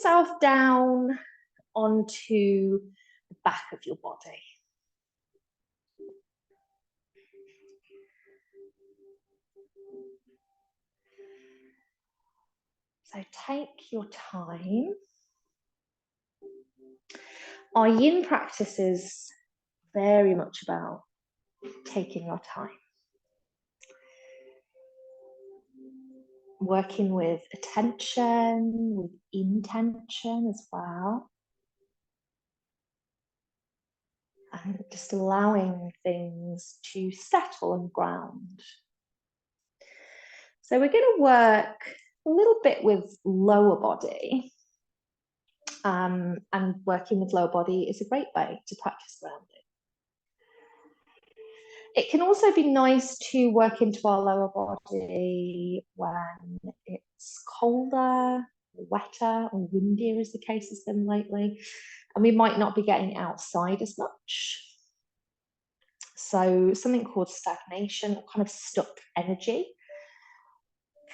yourself down onto the back of your body. So take your time. Our yin practice is very much about taking our time. Working with attention, with intention as well. And just allowing things to settle and ground. So we're going to work a little bit with lower body. And working with lower body is a great way to practice grounding. It can also be nice to work into our lower body when it's colder, wetter, or windier, as the case has been lately, and we might not be getting outside as much. So something called stagnation, or kind of stuck energy,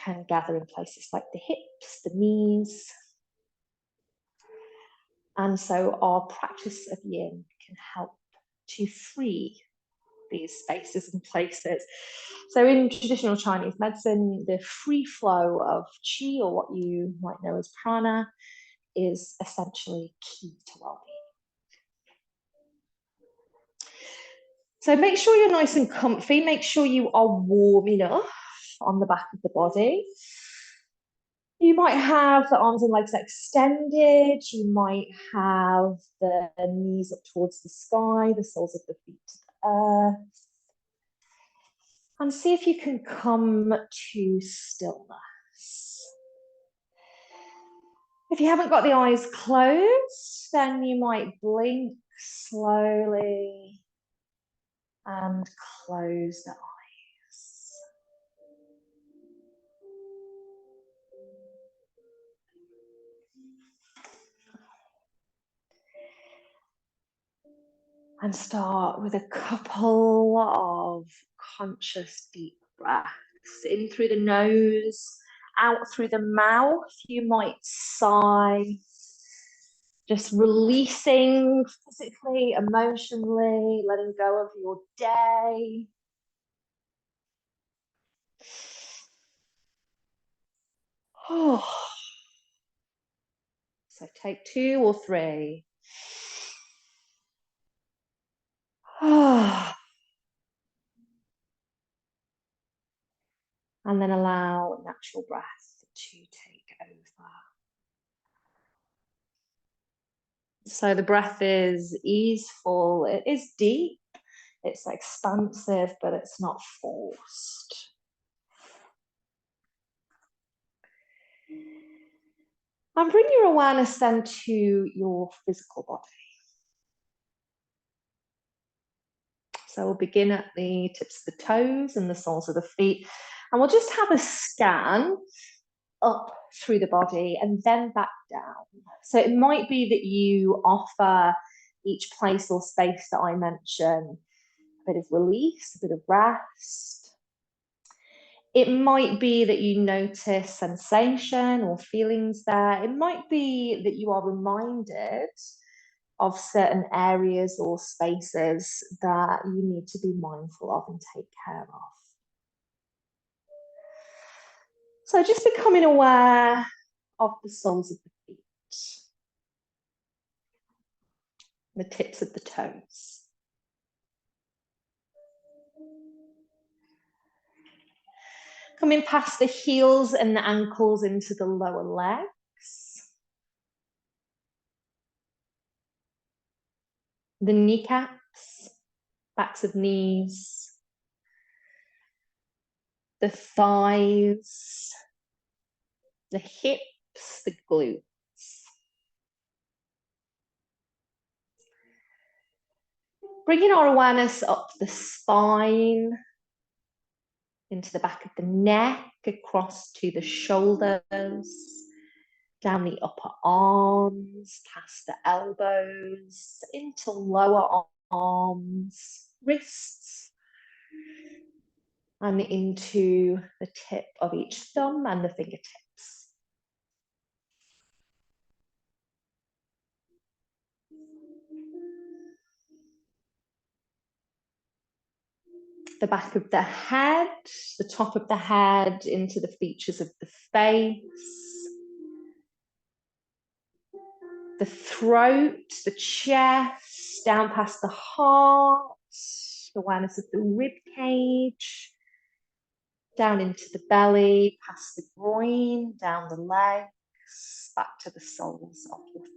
can gather in places like the hips, the knees. And so our practice of yin can help to free these spaces and places. So in traditional Chinese medicine, the free flow of qi, or what you might know as prana, is essentially key to well-being. So make sure you're nice and comfy. Make sure you are warm enough on the back of the body. You might have the arms and legs extended. You might have the knees up towards the sky, the soles of the feet to the earth. And see if you can come to stillness. If you haven't got the eyes closed, then you might blink slowly and close the eyes. And start with a couple of conscious deep breaths. In through the nose, out through the mouth. You might sigh, just releasing physically, emotionally, letting go of your day. Oh. So take 2 or 3. And then allow natural breath to take over. So the breath is easeful, it is deep, it's expansive, but it's not forced. And bring your awareness then to your physical body. So we'll begin at the tips of the toes and the soles of the feet. And we'll just have a scan up through the body and then back down. So it might be that you offer each place or space that I mention a bit of release, a bit of rest. It might be that you notice sensation or feelings there. It might be that you are reminded of certain areas or spaces that you need to be mindful of and take care of. So just becoming aware of the soles of the feet, the tips of the toes. Coming past the heels and the ankles into the lower legs. The kneecaps, backs of knees, the thighs, the hips, the glutes. Bringing our awareness up the spine, into the back of the neck, across to the shoulders, down the upper arms, past the elbows, into lower arms, wrists, and into the tip of each thumb and the fingertips. the back of the head, the top of the head into the features of the face, the throat, the chest, down past the heart, awareness of the rib cage, down into the belly, past the groin, down the legs, back to the soles of your feet.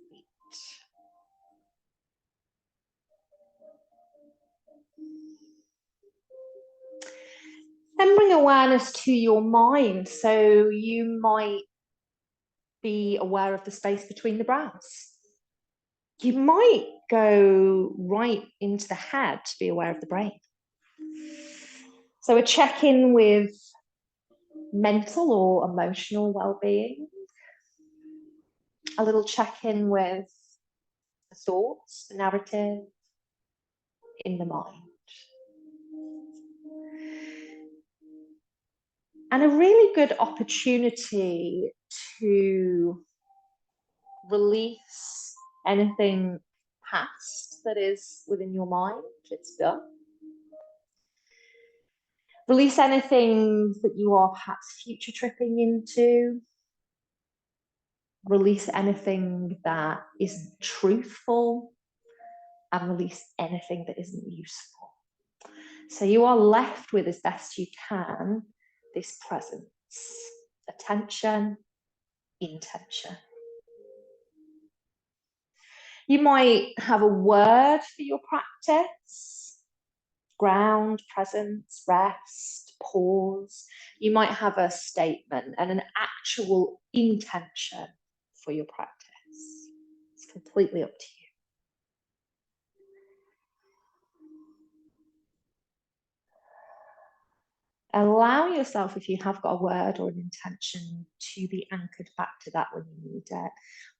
Then bring awareness to your mind. So you might be aware of the space between the brows. You might go right into the head to be aware of the brain. So a check-in with mental or emotional well-being. A little check-in with the thoughts, the narrative in the mind. And a really good opportunity to release anything past that is within your mind. It's done. Release anything that you are perhaps future tripping into. Release anything that isn't truthful, and release anything that isn't useful. So you are left with, as best you can, this presence, attention, intention. You might have a word for your practice: ground, presence, rest, pause. You might have a statement and an actual intention for your practice. It's completely up to you. Allow yourself, if you have got a word or an intention, to be anchored back to that when you need it.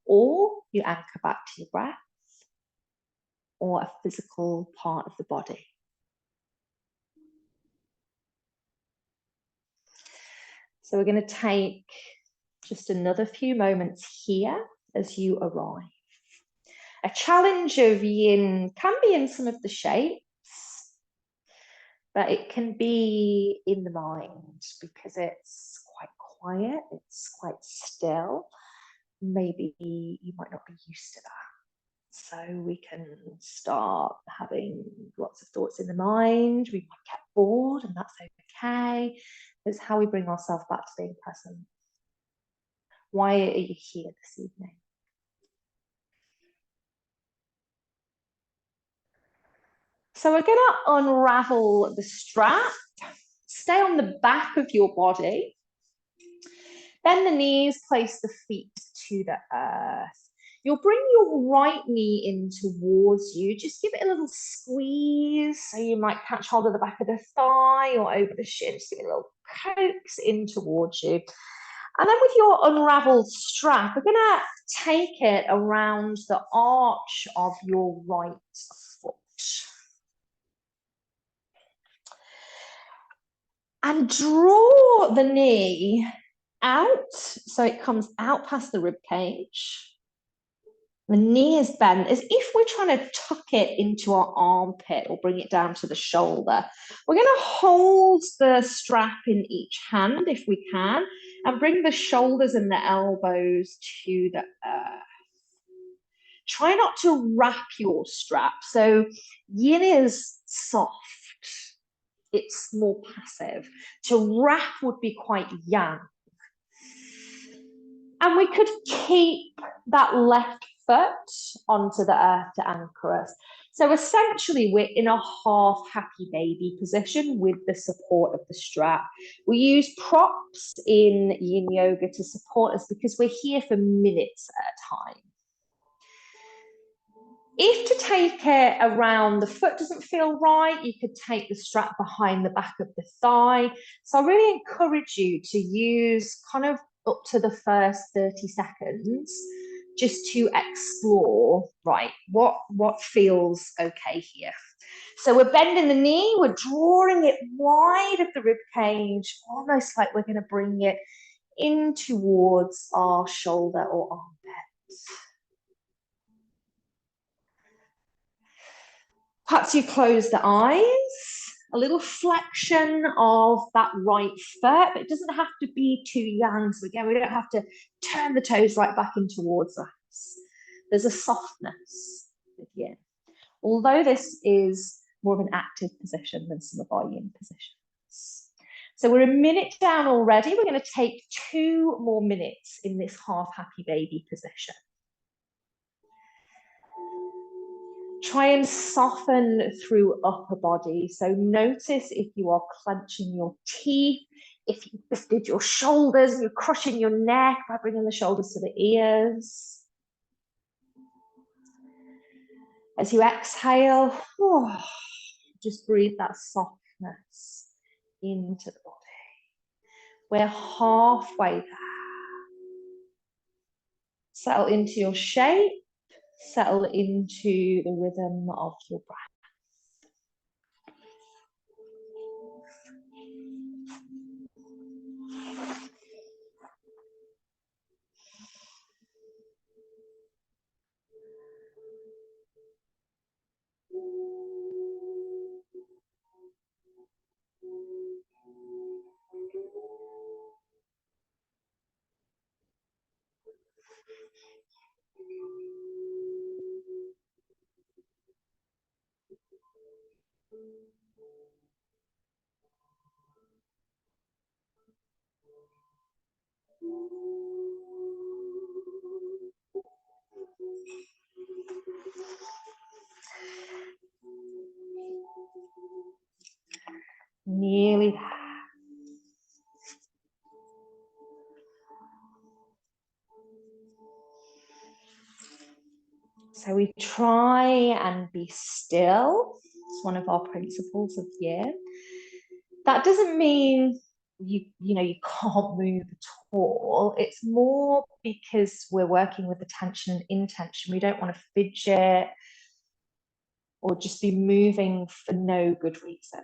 Or you anchor back to your breath or a physical part of the body. So we're going to take just another few moments here as you arrive. A challenge of yin can be in some of the shapes, but it can be in the mind because it's quite quiet, it's quite still. Maybe you might not be used to that. So we can start having lots of thoughts in the mind. We might get bored, and that's okay. It's how we bring ourselves back to being present. Why are you here this evening? So we're going to unravel the strap. Stay on the back of your body. Bend the knees, place the feet to the earth. You'll bring your right knee in towards you. Just give it a little squeeze. So you might catch hold of the back of the thigh or over the shin. Just give it a little coax in towards you. And then with your unraveled strap, we're going to take it around the arch of your right foot. And draw the knee out so it comes out past the rib cage. The knee is bent as if we're trying to tuck it into our armpit or bring it down to the shoulder. We're going to hold the strap in each hand if we can and bring the shoulders and the elbows to the earth. Try not to wrap your strap. So yin is soft. It's more passive. To wrap would be quite yang. And we could keep that left foot onto the earth to anchor us. So essentially, we're in a half happy baby position with the support of the strap. We use props in Yin Yoga to support us because we're here for minutes at a time. If to take it around the foot doesn't feel right, you could take the strap behind the back of the thigh. So I really encourage you to use kind of up to the first 30 seconds just to explore, right, what feels okay here. So we're bending the knee, we're drawing it wide of the rib cage, almost like we're going to bring it in towards our shoulder or armpits. Perhaps you close the eyes a little flexion of that right foot, but it doesn't have to be too yang. So again, we don't have to turn the toes right back in towards us. There's a softness with yin. Although this is more of an active position than some of our yin positions. So we're a minute down already. We're going to take 2 more minutes in this half happy baby position. Try and soften through upper body. So notice if you are clenching your teeth, if you lifted your shoulders, you're crushing your neck by bringing the shoulders to the ears. As you exhale, just breathe that softness into the body. We're halfway there. Settle into your shape, settle into the rhythm of your breath. Nearly there. So we try and be still. It's one of our principles of yin. That doesn't mean you can't move at all. It's more because we're working with attention and intention. We don't want to fidget or just be moving for no good reason.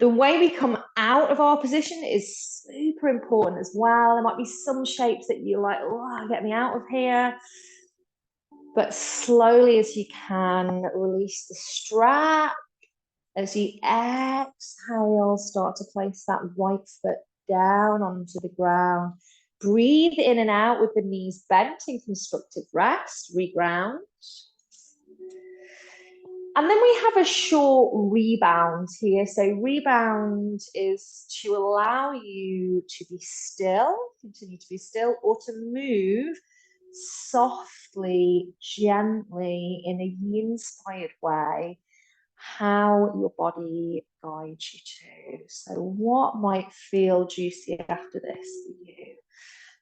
The way we come out of our position is super important as well. There might be some shapes that you're like, oh, get me out of here. But slowly as you can, release the strap. As you exhale, start to place that right foot down onto the ground. Breathe in and out with the knees bent in constructive rest, reground. And then we have a short rebound here. So rebound is to allow you to be still, continue to be still, or to move softly, gently, in a yin-inspired way, how your body guides you to. So what might feel juicy after this for you?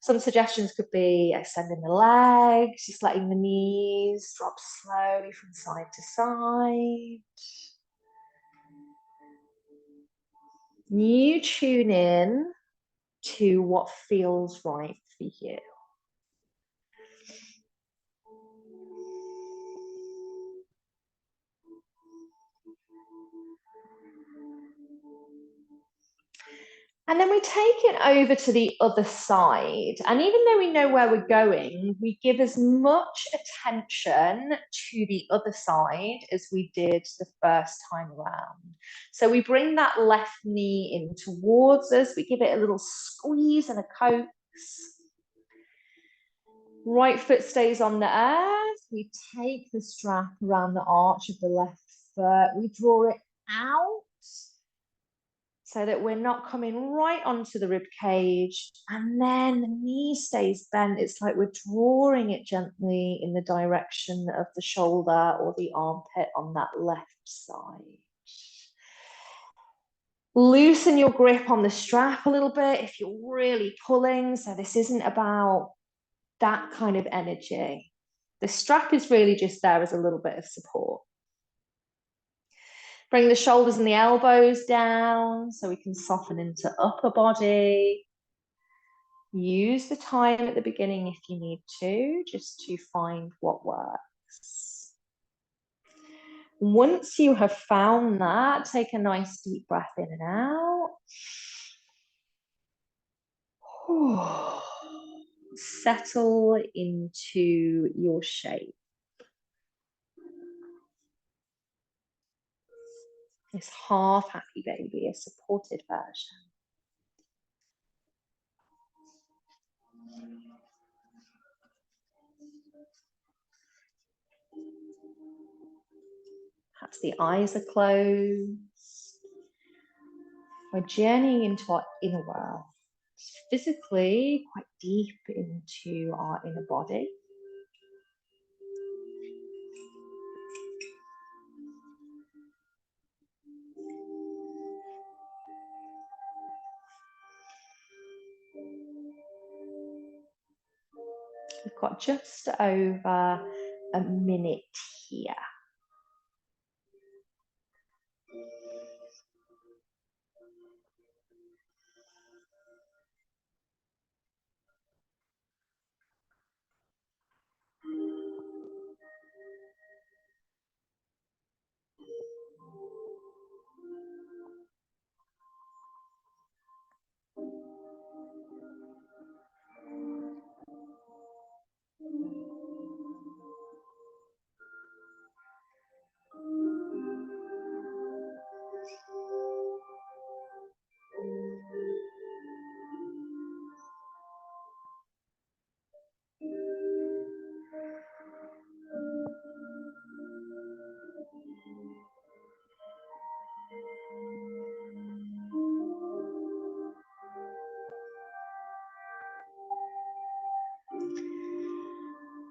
Some suggestions could be extending the legs, just letting the knees drop slowly from side to side. You tune in to what feels right for you. And then we take it over to the other side. And even though we know where we're going, we give as much attention to the other side as we did the first time around. So we bring that left knee in towards us. We give it a little squeeze and a coax. Right foot stays on the earth. We take the strap around the arch of the left foot. We draw it out, so that we're not coming right onto the rib cage, and then the knee stays bent. It's like we're drawing it gently in the direction of the shoulder or the armpit on that left side. Loosen your grip on the strap a little bit if you're really pulling. So this isn't about that kind of energy. The strap is really just there as a little bit of support. Bring the shoulders and the elbows down so we can soften into upper body. Use the time at the beginning if you need to, just to find what works. Once you have found that, take a nice deep breath in and out. Settle into your shape. This half happy baby, a supported version. Perhaps the eyes are closed. We're journeying into our inner world, physically quite deep into our inner body. We've got just over a minute here.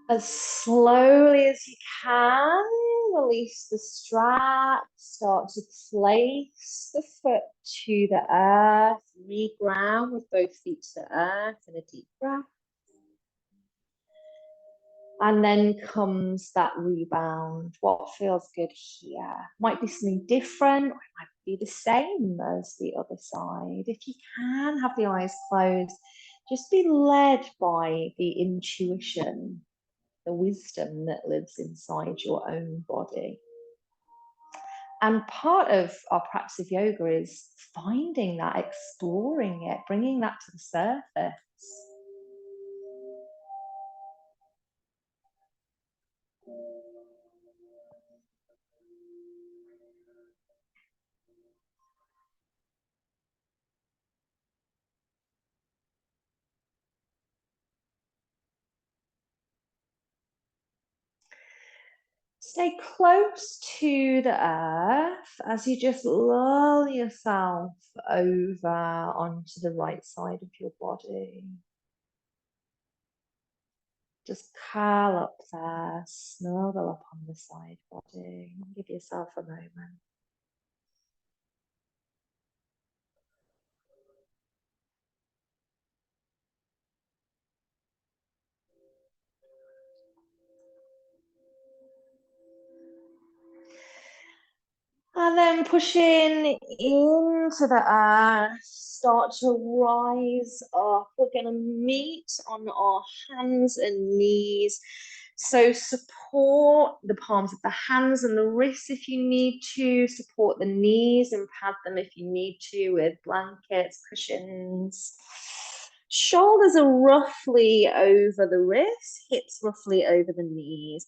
As slowly as you can, release the strap, start to place the foot to the earth, re-ground with both feet to the earth and a deep breath. And then comes that rebound. What feels good here? Might be something different, or it might be the same as the other side. If you can have the eyes closed, just be led by the intuition, the wisdom that lives inside your own body. And part of our practice of yoga is finding that, exploring it, bringing that to the surface. Stay close to the earth as you just lull yourself over onto the right side of your body. Just curl up there, snuggle up on the side body. Give yourself a moment. And then pushing into the earth, start to rise up. We're going to meet on our hands and knees. So support the palms of the hands and the wrists if you need to. Support the knees and pad them if you need to with blankets, cushions. Shoulders are roughly over the wrists, hips roughly over the knees.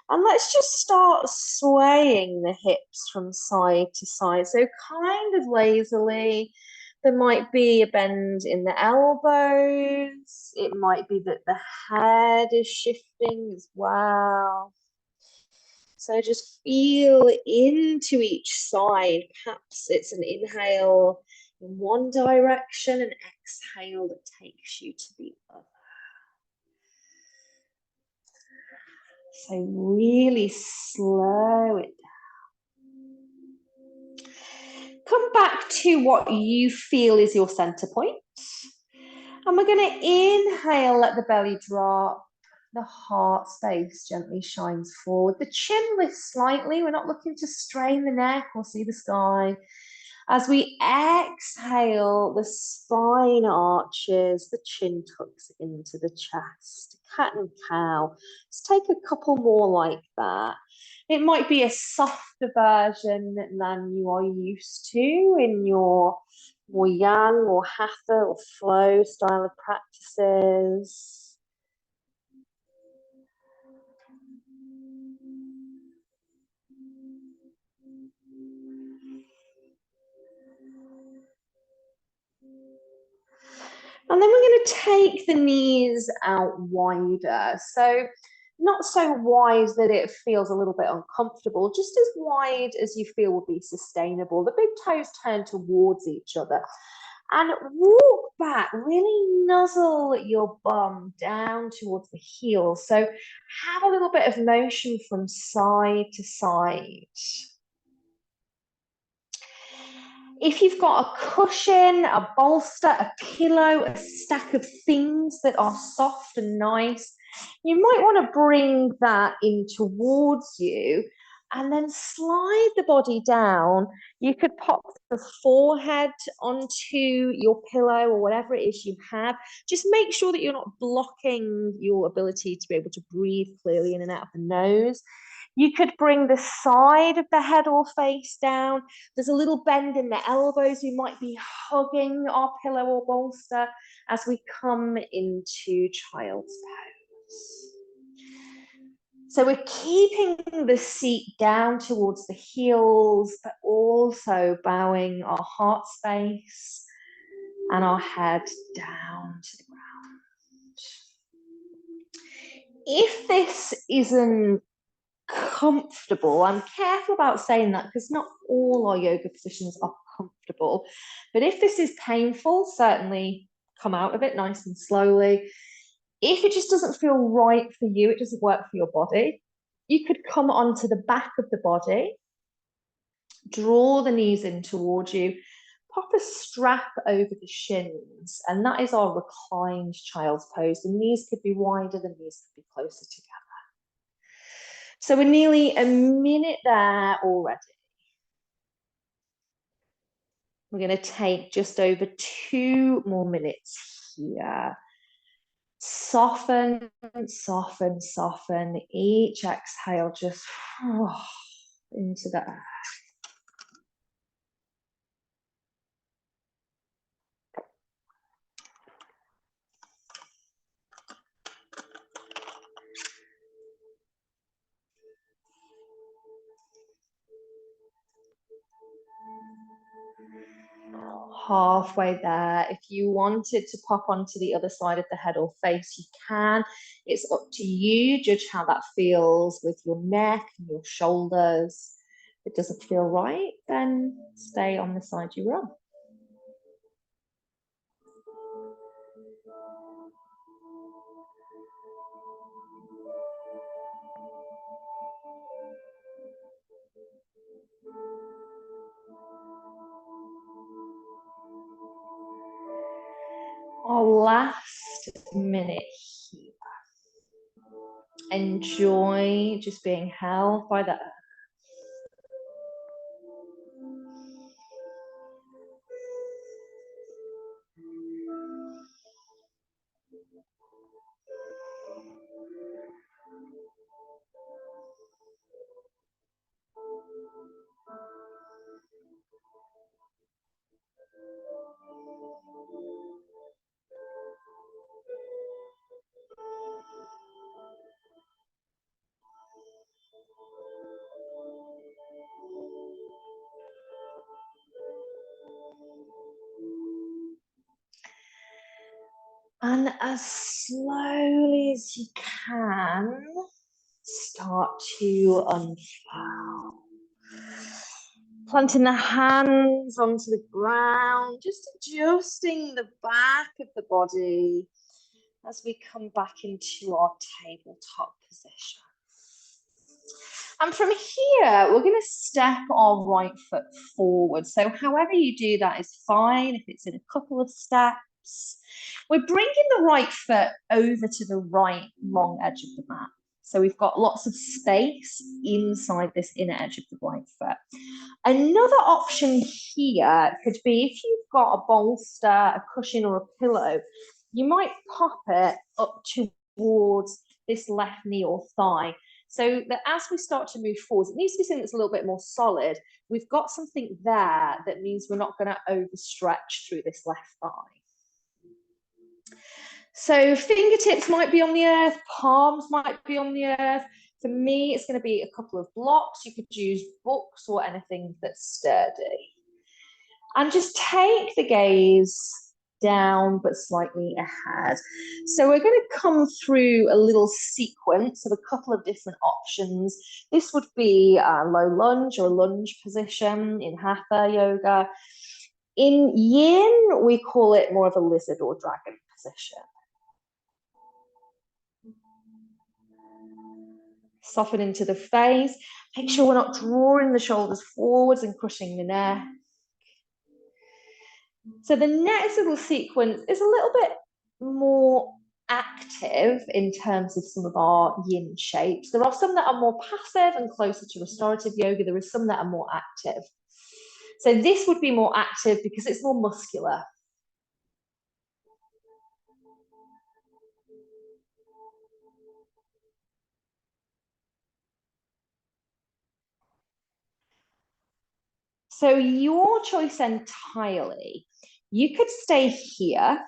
And let's just start swaying the hips from side to side. So kind of lazily. There might be a bend in the elbows. It might be that the head is shifting as well. So just feel into each side. Perhaps it's an inhale in one direction, an exhale that takes you to the other. So really slow it down. Come back to what you feel is your center point. And we're going to inhale, let the belly drop. The heart space gently shines forward. The chin lifts slightly. We're not looking to strain the neck or see the sky. As we exhale, the spine arches, the chin tucks into the chest. Cat and cow. Let's take a couple more like that. It might be a softer version than you are used to in your more yang or hatha or flow style of practices. the knees out wider. So not so wide that it feels a little bit uncomfortable, just as wide as you feel will be sustainable. The big toes turn towards each other. And walk back, really nuzzle your bum down towards the heel. So have a little bit of motion from side to side. If you've got a cushion, a bolster, a pillow, a stack of things that are soft and nice, you might want to bring that in towards you and then slide the body down. You could pop the forehead onto your pillow or whatever it is you have. Just make sure that you're not blocking your ability to be able to breathe clearly in and out of the nose. You could bring the side of the head or face down. There's a little bend in the elbows. We might be hugging our pillow or bolster as we come into child's pose. So we're keeping the seat down towards the heels, but also bowing our heart space and our head down to the ground. If this isn't comfortable, I'm careful about saying that because not all our yoga positions are comfortable, but if this is painful, certainly come out of it nice and slowly. If it just doesn't feel right for you, it doesn't work for your body, you could come onto the back of the body, draw the knees in towards you, pop a strap over the shins, and that is our reclined child's pose. The knees could be wider, the knees could be closer together. So we're nearly a minute there already. We're going to take just over 2 more minutes here. Soften, soften, soften. Each exhale just into the air. Halfway there. If you wanted to pop onto the other side of the head or face, you can. It's up to you. Judge how that feels with your neck and your shoulders. If it doesn't feel right, then stay on the side you were on. Our last minute here. Enjoy just being held by the earth. And as slowly as you can, start to unfurl. Planting the hands onto the ground, just adjusting the back of the body as we come back into our tabletop position. And from here, we're going to step our right foot forward. So however you do that is fine. If it's in a couple of steps, we're bringing the right foot over to the right long edge of the mat. So we've got lots of space inside this inner edge of the right foot. Another option here could be if you've got a bolster, a cushion, or a pillow, you might pop it up towards this left knee or thigh. So that as we start to move forward, it needs to be something that's a little bit more solid. We've got something there that means we're not going to overstretch through this left thigh. So fingertips might be on the earth, palms might be on the earth. For me, it's going to be a couple of blocks. You could use books or anything that's sturdy. And just take the gaze down, but slightly ahead. So we're going to come through a little sequence of a couple of different options. This would be a low lunge or lunge position in Hatha yoga. In Yin, we call it more of a lizard or dragon position. Soften into the face. Make sure we're not drawing the shoulders forwards and crushing the neck. So the next little sequence is a little bit more active in terms of some of our yin shapes. There are some that are more passive and closer to restorative yoga. There are some that are more active. So this would be more active because it's more muscular. So your choice entirely. You could stay here.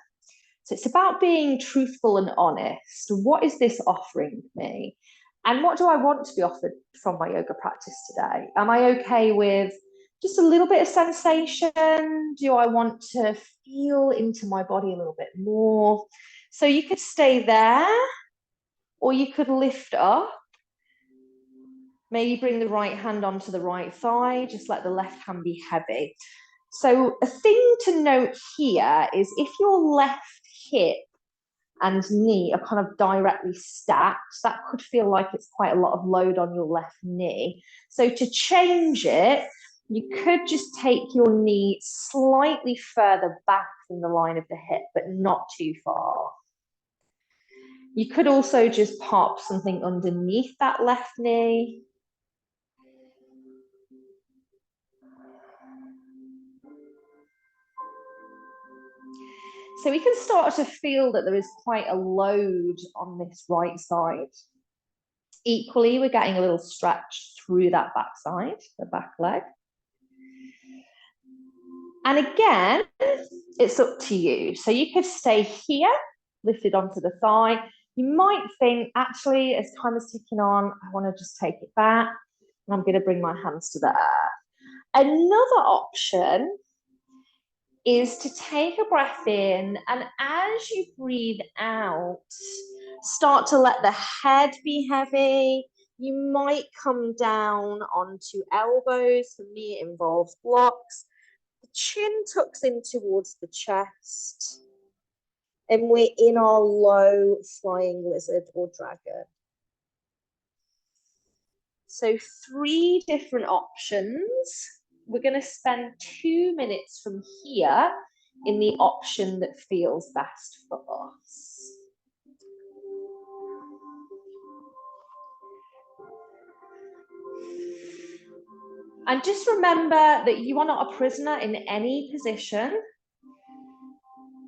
So it's about being truthful and honest. What is this offering me? And what do I want to be offered from my yoga practice today? Am I okay with just a little bit of sensation? Do I want to feel into my body a little bit more? So you could stay there, or you could lift up. Maybe bring the right hand onto the right thigh, just let the left hand be heavy. So a thing to note here is if your left hip and knee are kind of directly stacked, that could feel like it's quite a lot of load on your left knee. So to change it, you could just take your knee slightly further back than the line of the hip, but not too far. You could also just pop something underneath that left knee. So we can start to feel that there is quite a load on this right side. Equally, we're getting a little stretch through that back side, the back leg. And again, it's up to you. So you could stay here, lifted onto the thigh. You might think, actually, as time is ticking on, I want to just take it back, and I'm going to bring my hands to the earth. Another option is to take a breath in, and as you breathe out, start to let the head be heavy. You might come down onto elbows. For me, it involves blocks. The chin tucks in towards the chest, and we're in our low flying lizard or dragon. So 3 different options. We're going to spend 2 minutes from here in the option that feels best for us. And just remember that you are not a prisoner in any position.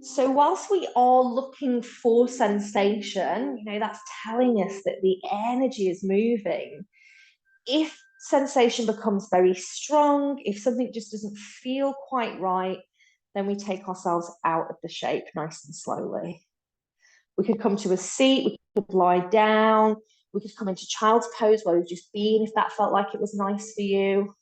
So whilst we are looking for sensation, that's telling us that the energy is moving. If sensation becomes very strong, if something just doesn't feel quite right, then we take ourselves out of the shape nice and slowly. We could come to a seat, we could lie down, we could come into child's pose where we've just been if that felt like it was nice for you.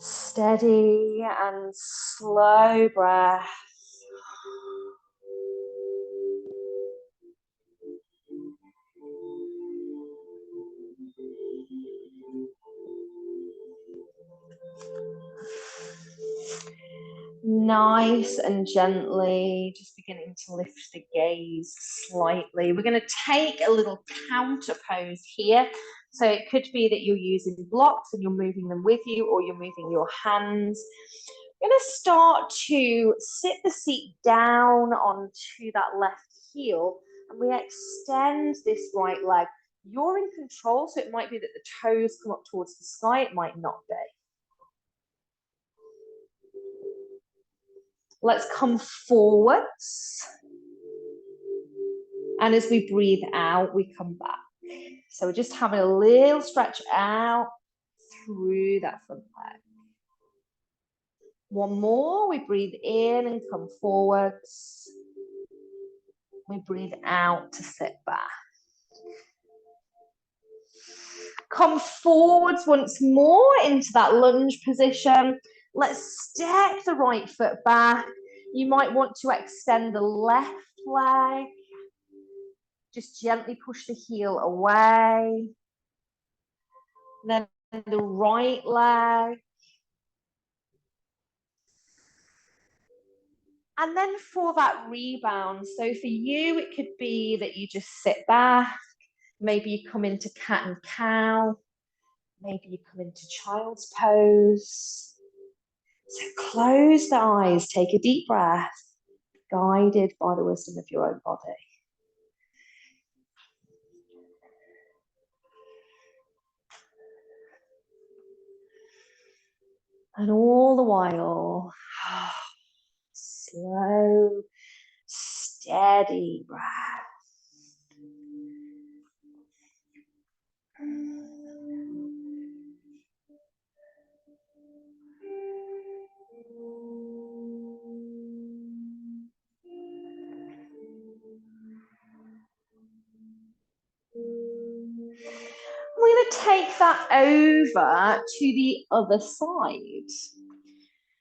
Steady and slow breath. Nice and gently, just beginning to lift the gaze slightly. We're going to take a little counter pose here. So it could be that you're using blocks and you're moving them with you, or you're moving your hands. You're going to start to sit the seat down onto that left heel, and we extend this right leg. You're in control, so it might be that the toes come up towards the sky, it might not be. Let's come forwards And as we breathe out, we come back. So we're just having a little stretch out through that front leg. One more, we breathe in and come forwards. We breathe out to sit back. Come forwards once more into that lunge position. Let's step the right foot back. You might want to extend the left leg. Just gently push the heel away. Then the right leg. And then for that rebound, so for you, it could be that you just sit back. Maybe you come into cat and cow. Maybe you come into child's pose. So close the eyes, take a deep breath, guided by the wisdom of your own body. And all the while, slow, steady breath. We're going to take that over to the other side.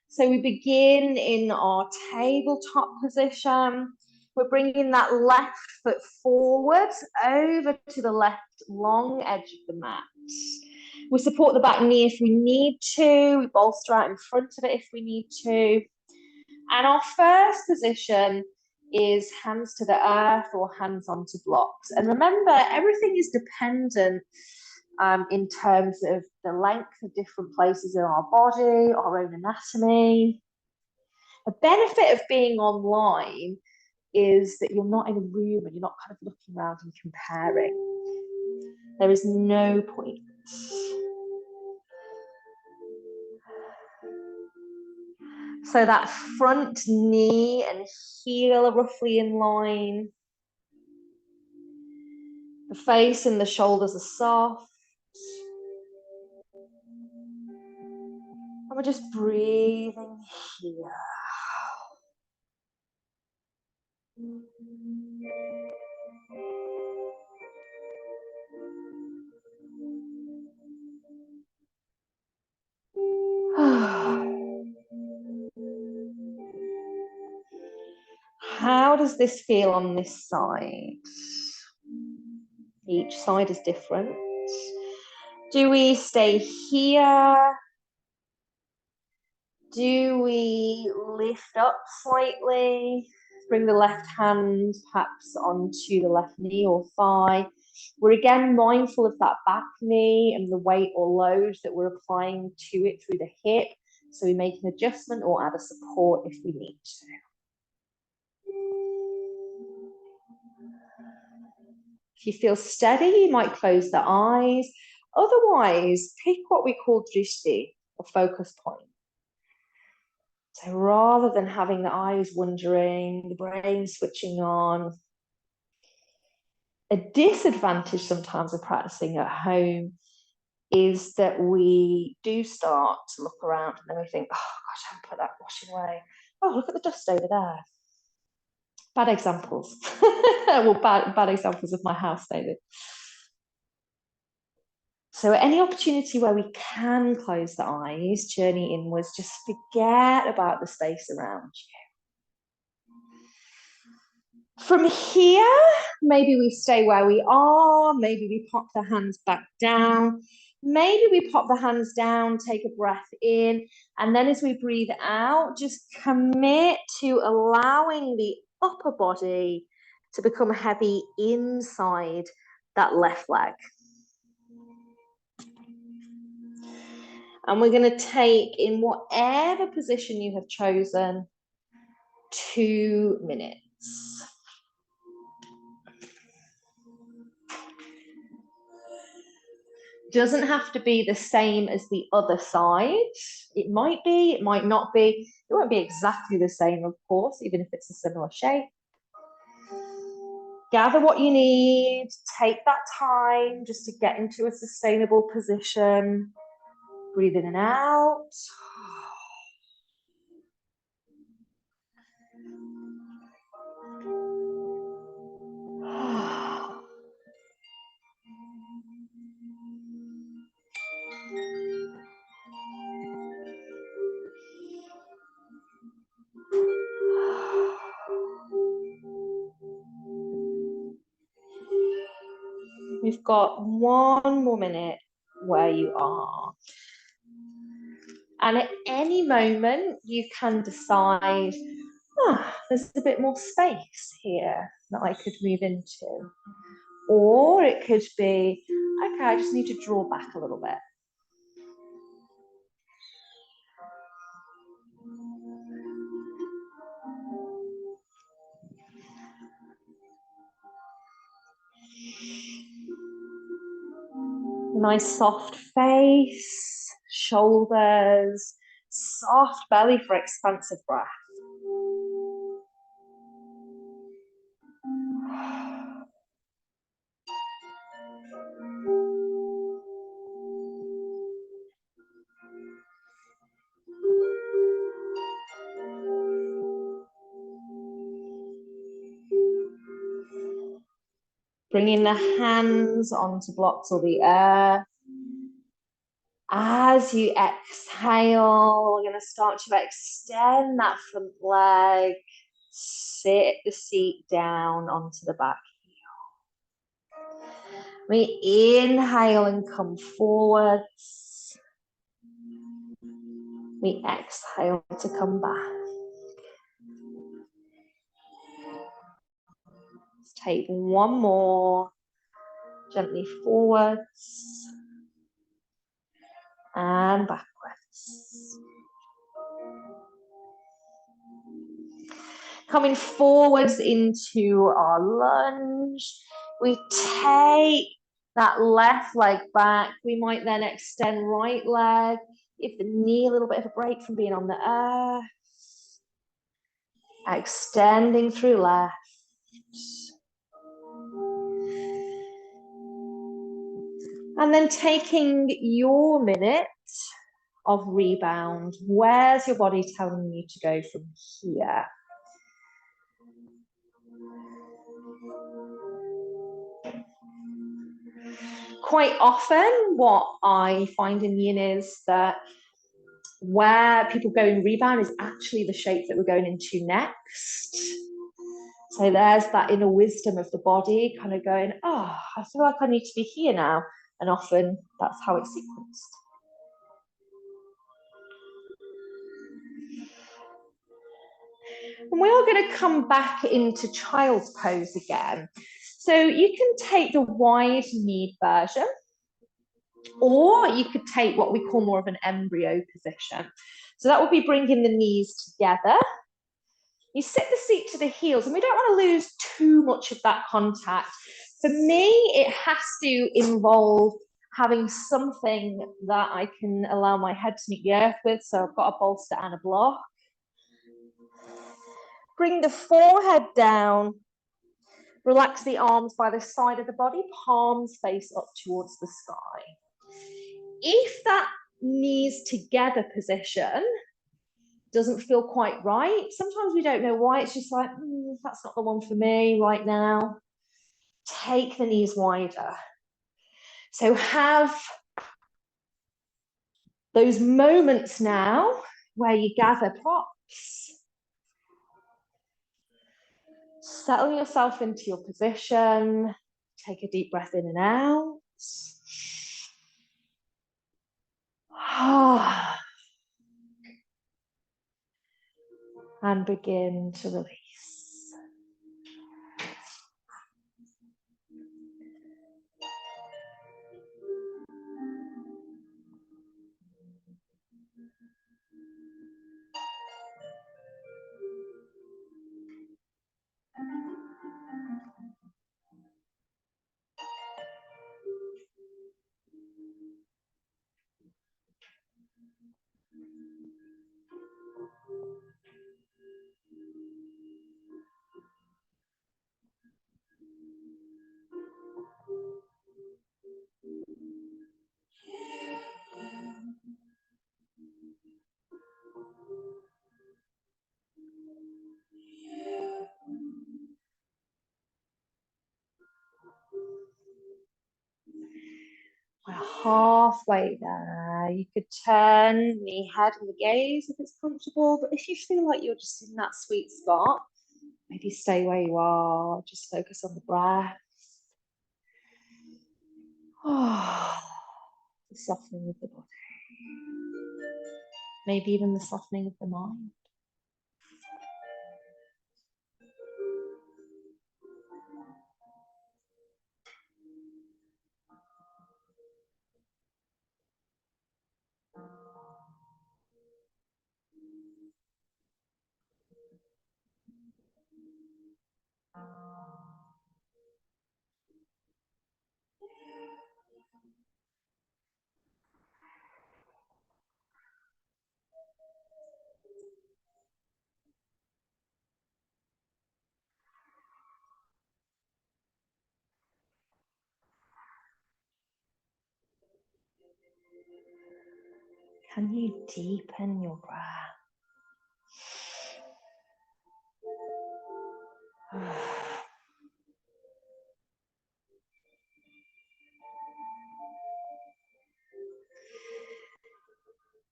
So we begin in our tabletop position. We're bringing that left foot forward over to the left long edge of the mat. We support the back knee if we need to. We bolster out in front of it if we need to. And our first position is hands to the earth or hands onto blocks. And remember, everything is dependent in terms of the length of different places in our body, our own anatomy. The benefit of being online is that you're not in a room and you're not kind of looking around and comparing. There is no point. So that front knee and heel are roughly in line. The face and the shoulders are soft. And we're just breathing here. How does this feel on this side? Each side is different. Do we stay here? Do we lift up slightly? Bring the left hand perhaps onto the left knee or thigh. We're again mindful of that back knee and the weight or load that we're applying to it through the hip. So we make an adjustment or add a support if we need to. If you feel steady, you might close the eyes. Otherwise, pick what we call drishti, or focus point. So rather than having the eyes wandering, the brain switching on, a disadvantage sometimes of practicing at home is that we do start to look around and then we think, oh gosh, I haven't put that washing away. Oh, look at the dust over there. Bad examples. Well, bad examples of my house, David. So at any opportunity where we can close the eyes, journey inwards, just forget about the space around you. From here, maybe we stay where we are, maybe we pop the hands back down, maybe we pop the hands down, take a breath in, and then as we breathe out, just commit to allowing the upper body to become heavy inside that left leg. And we're going to take, in whatever position you have chosen, 2 minutes. Doesn't have to be the same as the other side. It might be, it might not be. It won't be exactly the same, of course, even if it's a similar shape. gather what you need, take that time just to get into a sustainable position. Breathe in and out. We've got 1 more minute where you are. And at any moment, you can decide, there's a bit more space here that I could move into. Or it could be, okay, I just need to draw back a little bit. Nice soft face, shoulders, soft belly for expansive breath. Bringing the hands onto blocks or the earth. As you exhale, we're going to start to extend that front leg, sit the seat down onto the back heel. We inhale and come forwards. We exhale to come back. Let's take 1 more, gently forwards and backwards. Coming forwards into our lunge, we take that left leg back. We might then extend right leg, give the knee a little bit of a break from being on the earth. Extending through left. And then taking your minute of rebound. Where's your body telling you to go from here? Quite often, what I find in Yin is that where people go in rebound is actually the shape that we're going into next. So there's that inner wisdom of the body kind of going, oh, I feel like I need to be here now. And often that's how it's sequenced. And we are going to come back into child's pose again. So you can take the wide kneed version, or you could take what we call more of an embryo position. So that would be bringing the knees together. You sit the seat to the heels, and we don't want to lose too much of that contact. For me, it has to involve having something that I can allow my head to meet the earth with. So I've got a bolster and a block. Bring the forehead down. Relax the arms by the side of the body, palms face up towards the sky. If that knees together position doesn't feel quite right, sometimes we don't know why, it's just like, that's not the one for me right now. Take the knees wider. So have those moments now where you gather props. Settle yourself into your position. Take a deep breath in and out. And begin to release. halfway there. You could turn the head and the gaze if it's comfortable, but if you feel like you're just in that sweet spot, maybe stay where you are, just focus on the breath. The softening of the body. Maybe even the softening of the mind. Can you deepen your breath?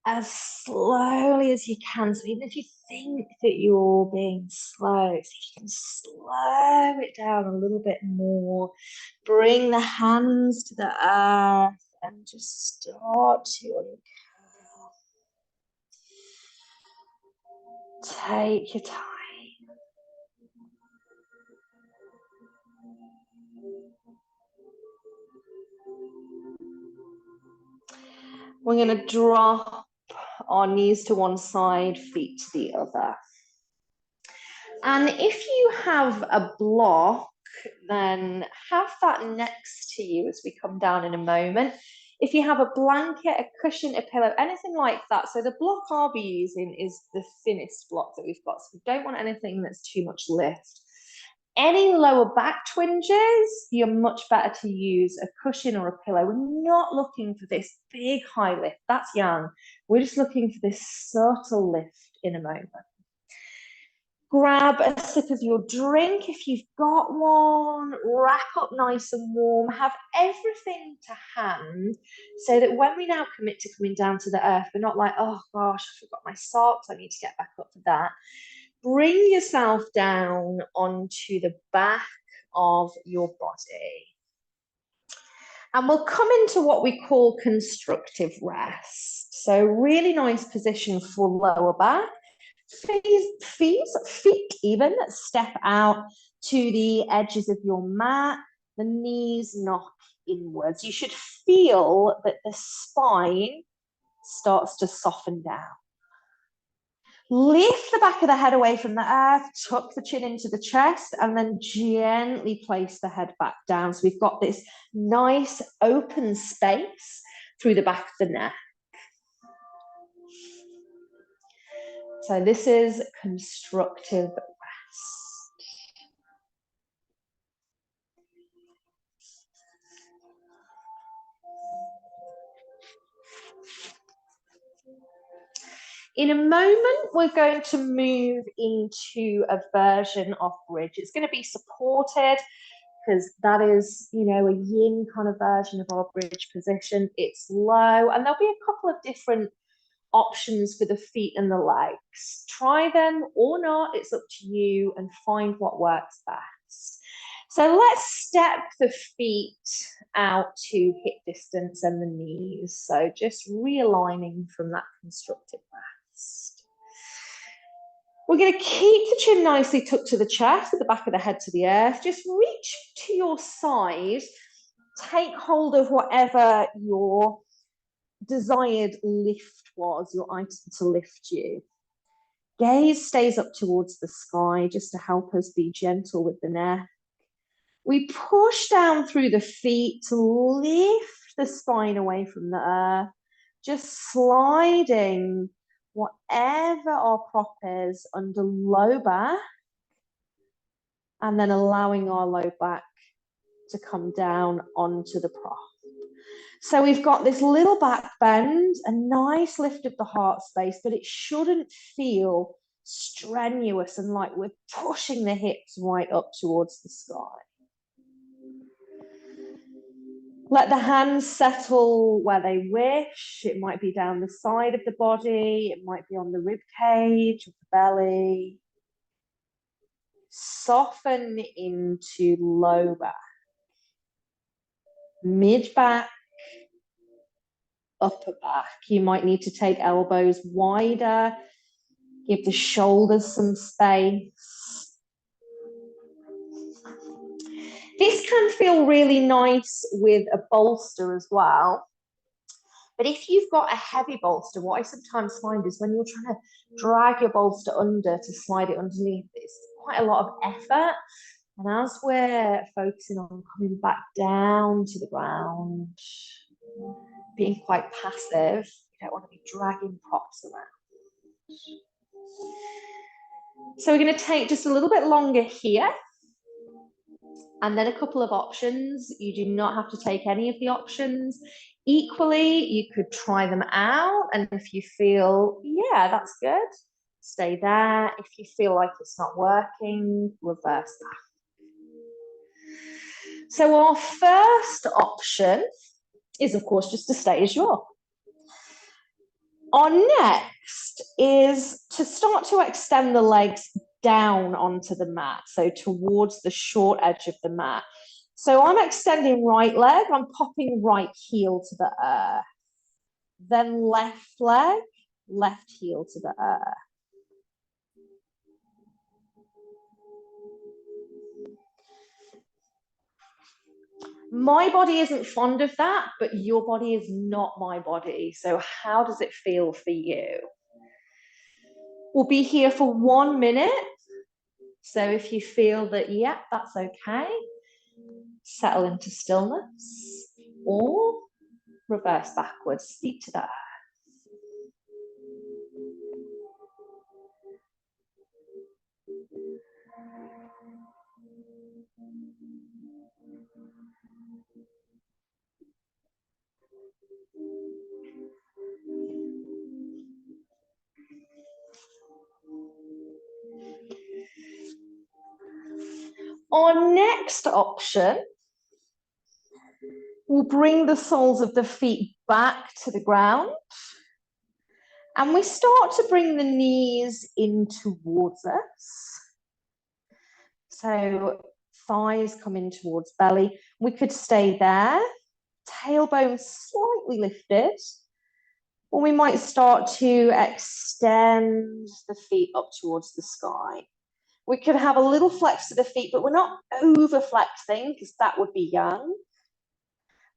As slowly as you can. So even if you think that you're being slow, so you can slow it down a little bit more. Bring the hands to the earth and just start to inhale. Take your time. We're going to drop our knees to one side, feet to the other. And if you have a block, then have that next to you as we come down in a moment. If you have a blanket, a cushion, a pillow, anything like that. So the block I'll be using is the thinnest block that we've got. So we don't want anything that's too much lift. Any lower back twinges, you're much better to use a cushion or a pillow. We're not looking for this big high lift. That's yang. We're just looking for this subtle lift in a moment. Grab a sip of your drink if you've got one. Wrap up nice and warm. Have everything to hand so that when we now commit to coming down to the earth, we're not like, oh gosh, I forgot my socks. I need to get back up for that. Bring yourself down onto the back of your body. And we'll come into what we call constructive rest. So really nice position for lower back. Feet even step out to the edges of your mat. The knees knock inwards. You should feel that the spine starts to soften down. Lift the back of the head away from the earth, tuck the chin into the chest, and then gently place the head back down. So we've got this nice open space through the back of the neck. So this is constructive rest. In a moment, we're going to move into a version of bridge. It's going to be supported because that is, a yin kind of version of our bridge position. It's low, and there'll be a couple of different options for the feet and the legs. Try them or not, it's up to you, and find what works best. So let's step the feet out to hip distance and the knees. So just realigning from that constructive rest. We're going to keep the chin nicely tucked to the chest, at the back of the head to the earth. Just reach to your side. Take hold of whatever your desired lift was, your item to lift you. Gaze stays up towards the sky just to help us be gentle with the neck. We push down through the feet to lift the spine away from the earth, just sliding whatever our prop is under low back, and then allowing our low back to come down onto the prop. So we've got this little back bend, a nice lift of the heart space, but it shouldn't feel strenuous and like we're pushing the hips right up towards the sky. Let the hands settle where they wish. It might be down the side of the body. It might be on the rib cage, or the belly. Soften into low back, mid back, upper back. You might need to take elbows wider. Give the shoulders some space. This can feel really nice with a bolster as well. But if you've got a heavy bolster, what I sometimes find is when you're trying to drag your bolster under to slide it underneath, it's quite a lot of effort. And as we're focusing on coming back down to the ground, being quite passive, you don't want to be dragging props around. So we're going to take just a little bit longer here. And then a couple of options. You do not have to take any of the options. Equally, you could try them out. And if you feel, yeah, that's good, stay there. If you feel like it's not working, reverse that. So our first option is, of course, just to stay as you are. Our next is to start to extend the legs down onto the mat, so towards the short edge of the mat. So I'm extending right leg, I'm popping right heel to the earth. Then left leg, left heel to the earth. My body isn't fond of that, but your body is not my body. So how does it feel for you? We'll be here for 1 minute. So if you feel that, yeah, that's okay, settle into stillness or reverse backwards, feet to the earth. Our next option will bring the soles of the feet back to the ground. And we start to bring the knees in towards us. So thighs come in towards belly. We could stay there, tailbone slightly lifted. Or we might start to extend the feet up towards the sky. We could have a little flex to the feet, but we're not over flexing because that would be young.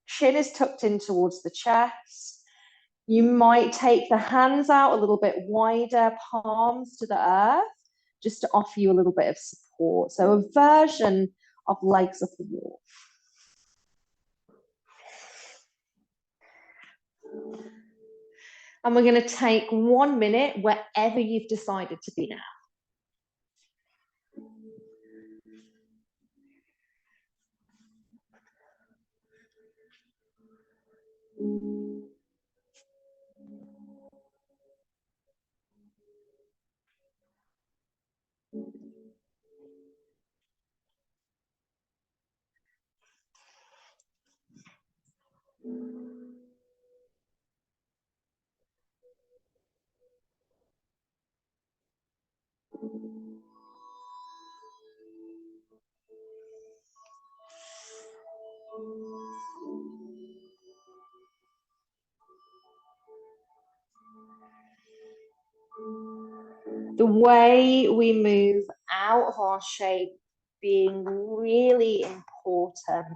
Chin is tucked in towards the chest. You might take the hands out a little bit wider, palms to the earth, just to offer you a little bit of support. So a version of legs up the wall. And we're going to take 1 minute wherever you've decided to be now. The way we move out of our shape being really important.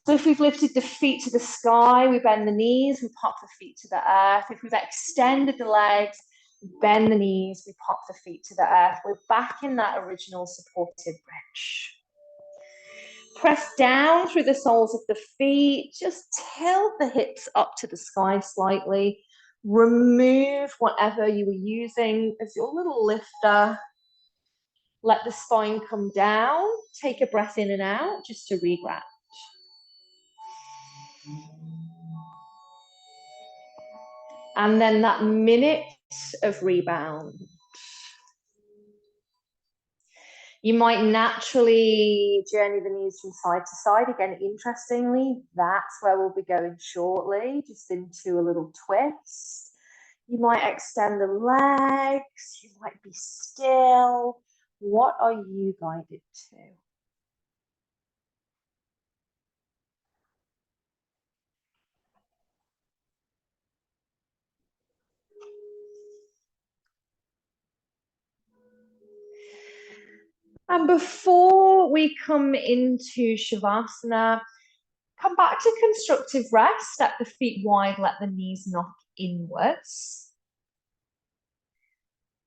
So if we've lifted the feet to the sky, we bend the knees, we pop the feet to the earth. If we've extended the legs, we bend the knees, we pop the feet to the earth. We're back in that original supported bridge. Press down through the soles of the feet, just tilt the hips up to the sky slightly. Remove whatever you were using as your little lifter. Let the spine come down. Take a breath in and out just to reground. And then that minute of rebound. You might naturally journey the knees from side to side. Again, interestingly, that's where we'll be going shortly, just into a little twist. You might extend the legs. You might be still. What are you guided to? And before we come into Shavasana, come back to constructive rest. Step the feet wide, let the knees knock inwards.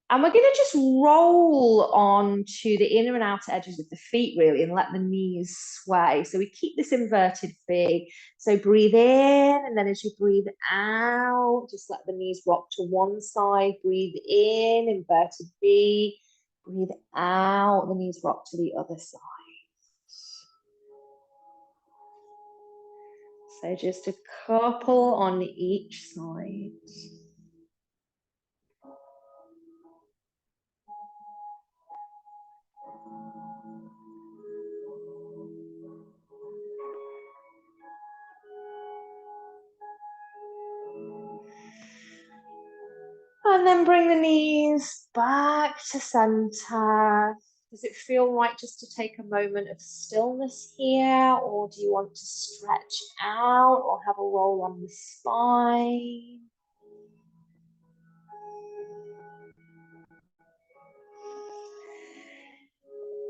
And we're going to just roll on to the inner and outer edges of the feet, really, and let the knees sway. So we keep this inverted V. So breathe in, and then as you breathe out, just let the knees rock to one side. Breathe in, inverted V. Breathe out, the knees rock to the other side. So just a couple on each side. And then bring the knees back to center. Does it feel right just to take a moment of stillness here, or do you want to stretch out or have a roll on the spine?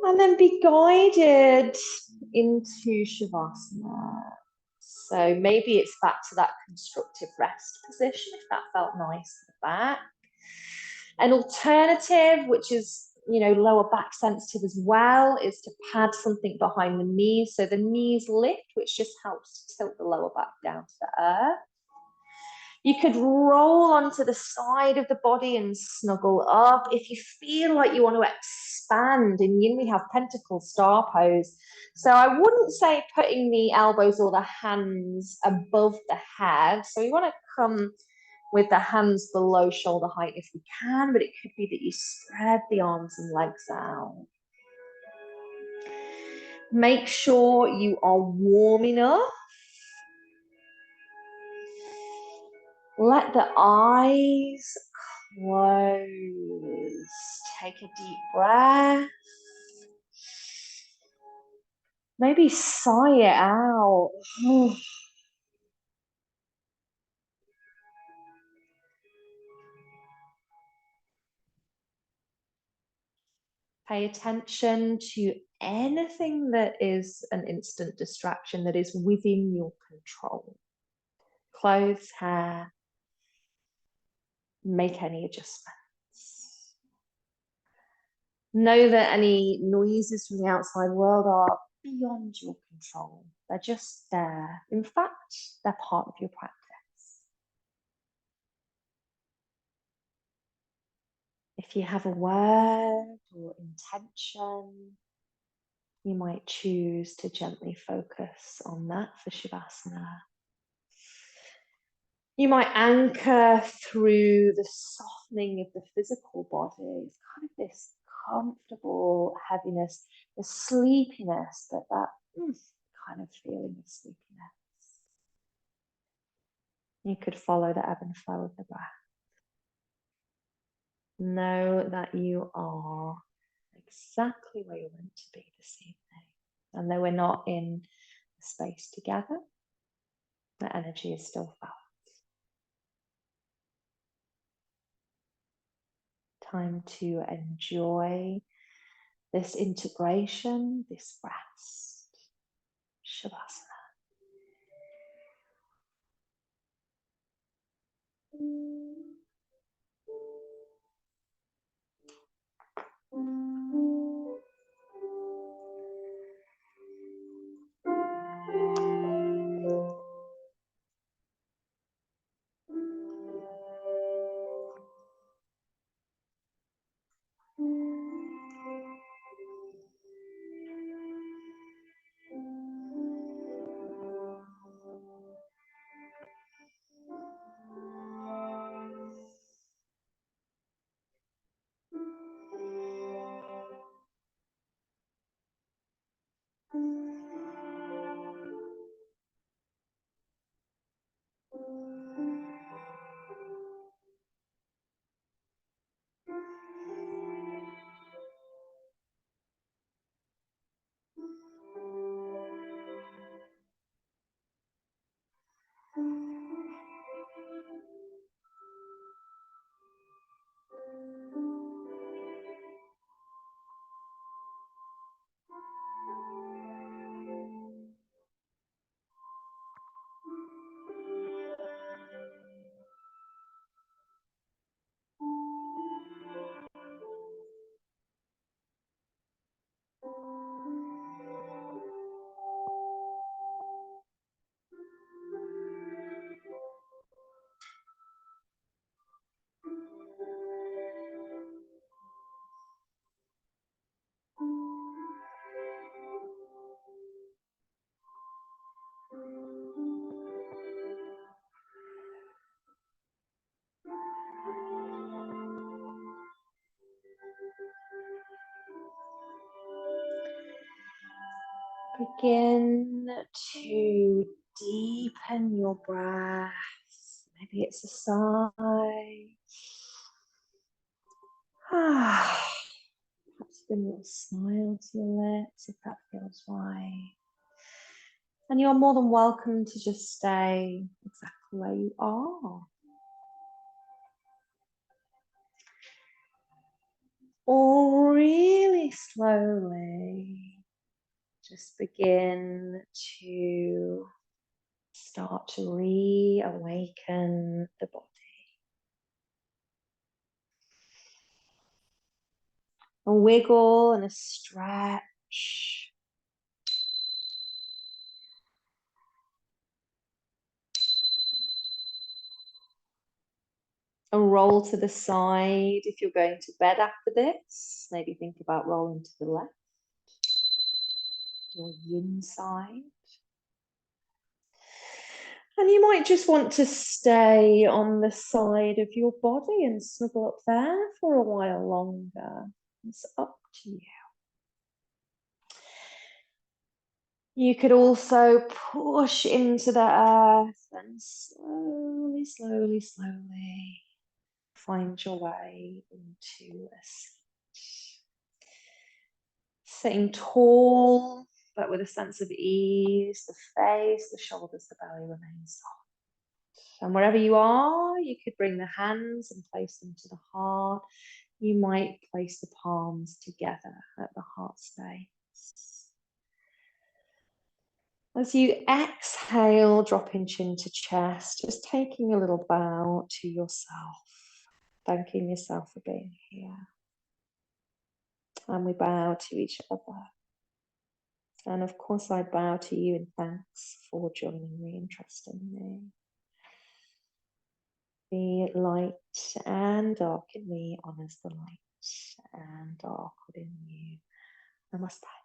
And then be guided into Shavasana. So maybe it's back to that constructive rest position, if that felt nice at the back. An alternative, which is, you know, lower back sensitive as well, is to pad something behind the knees. So the knees lift, which just helps to tilt the lower back down to the earth. You could roll onto the side of the body and snuggle up. If you feel like you want to expand, in Yin we have pentacle star pose. So I wouldn't say putting the elbows or the hands above the head. So you want to come with the hands below shoulder height if you can, but it could be that you spread the arms and legs out. Make sure you are warm enough. Let the eyes close. Take a deep breath. Maybe sigh it out. Pay attention to anything that is an instant distraction that is within your control. Clothes, hair, make any adjustments. Know that any noises from the outside world are beyond your control. They're just there. In fact, they're part of your practice. If you have a word or intention, you might choose to gently focus on that for Shavasana. You might anchor through the softening of the physical body. It's kind of this comfortable heaviness, the sleepiness, but that kind of feeling of sleepiness. You could follow the ebb and flow of the breath. Know that you are exactly where you're meant to be this evening. And though we're not in the space together, the energy is still felt. Time to enjoy this integration, this rest. Shavasana. Begin to deepen your breath. Maybe it's a sigh. Perhaps bring a little smile to your lips if that feels right. And you're more than welcome to just stay exactly where you are. Or really slowly, just begin to start to reawaken the body. A wiggle and a stretch. A roll to the side if you're going to bed after this. Maybe think about rolling to the left. Your yin side. And you might just want to stay on the side of your body and snuggle up there for a while longer. It's up to you. You could also push into the earth and slowly, slowly, slowly find your way into a seat. Sitting tall, but with a sense of ease, the face, the shoulders, the belly remain soft. And wherever you are, you could bring the hands and place them to the heart. You might place the palms together at the heart space. As you exhale, dropping chin to chest, just taking a little bow to yourself, thanking yourself for being here. And we bow to each other. And of course, I bow to you in thanks for joining me and trusting me. The light and dark in me honors the light and dark within you. Namaste.